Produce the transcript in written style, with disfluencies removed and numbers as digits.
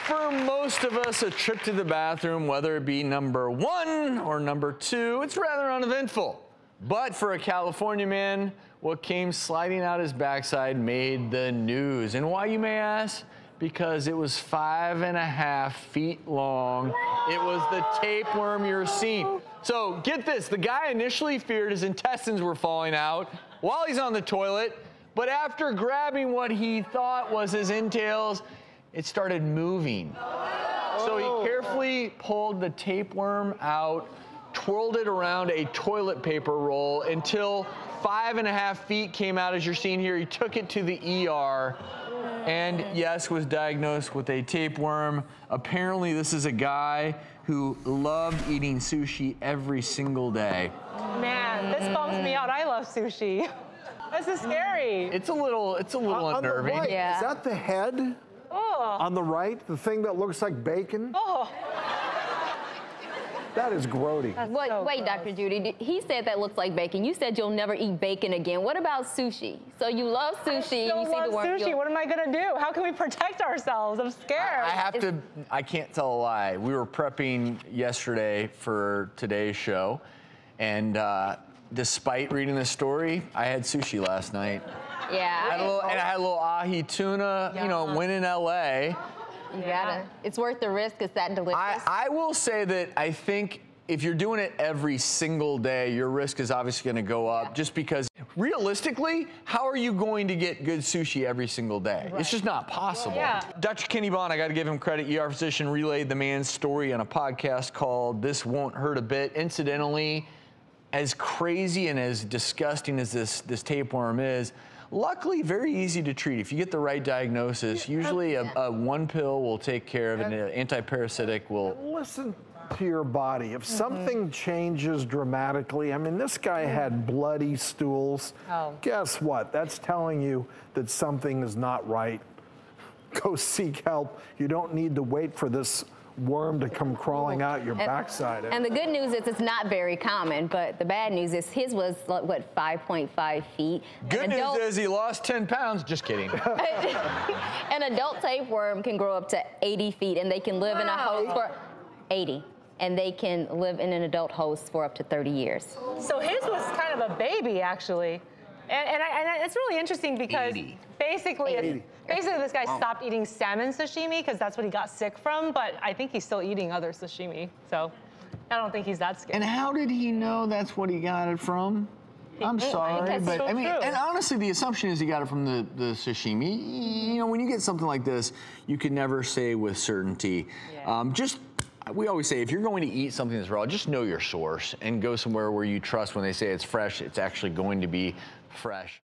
For most of us, a trip to the bathroom, whether it be number 1 or number 2, it's rather uneventful. But for a California man, what came sliding out his backside made the news. And why, you may ask? Because it was 5.5 feet long. It was the tapeworm you're seeing. So get this, the guy initially feared his intestines were falling out while he's on the toilet, but after grabbing what he thought was his entails, it started moving. So he carefully pulled the tapeworm out, twirled it around a toilet paper roll until 5.5 feet came out, as you're seeing here. He took it to the ER and, yes, was diagnosed with a tapeworm. Apparently, this is a guy who loved eating sushi every single day. Man, this bums me out. I love sushi. This is scary. It's a little unnerving. On the right, yeah. Is that the head? Oh. On the right, the thing that looks like bacon? Oh. That is grody. Wait, Dr. Judy, he said that looks like bacon. You said you'll never eat bacon again. What about sushi? So you love sushi. I you see the worm. sushi. What am I gonna do? How can we protect ourselves? I'm scared. I can't tell a lie. We were prepping yesterday for today's show, and despite reading the story, I had sushi last night. Yeah. I had a little ahi tuna, you know, when in LA. You gotta. It's worth the risk. It's that delicious. I will say that I think if you're doing it every single day, your risk is obviously going to go up, just because realistically, how are you going to get good sushi every single day? Right. It's just not possible. Yeah. Dr. Kenny Bond, I got to give him credit. ER physician relayed the man's story on a podcast called This Won't Hurt a Bit. Incidentally, as crazy and as disgusting as this tapeworm is, luckily very easy to treat. If you get the right diagnosis, usually a one pill will take care of it, and an antiparasitic will. Listen to your body. If something changes dramatically, I mean, this guy had bloody stools. Guess what? That's telling you that something is not right. Go seek help. You don't need to wait for this worm to come crawling out your backside. And the good news is it's not very common, but the bad news is his was, what, 5.5 feet. Good news is he lost 10 pounds. Just kidding. An adult tapeworm can grow up to 80 feet, and they can live in a host for 80. And they can live in an adult host for up to 30 years. So his was kind of a baby, actually. And it's really interesting because basically this guy stopped eating salmon sashimi because that's what he got sick from, but I think he's still eating other sashimi, so I don't think he's that scared. And how did he know that's what he got it from? I'm sorry, but I mean, and honestly, the assumption is he got it from the sashimi. You know, when you get something like this, you can never say with certainty. Yeah. We always say, if you're going to eat something that's raw, just know your source and go somewhere where you trust when they say it's fresh, it's actually going to be fresh.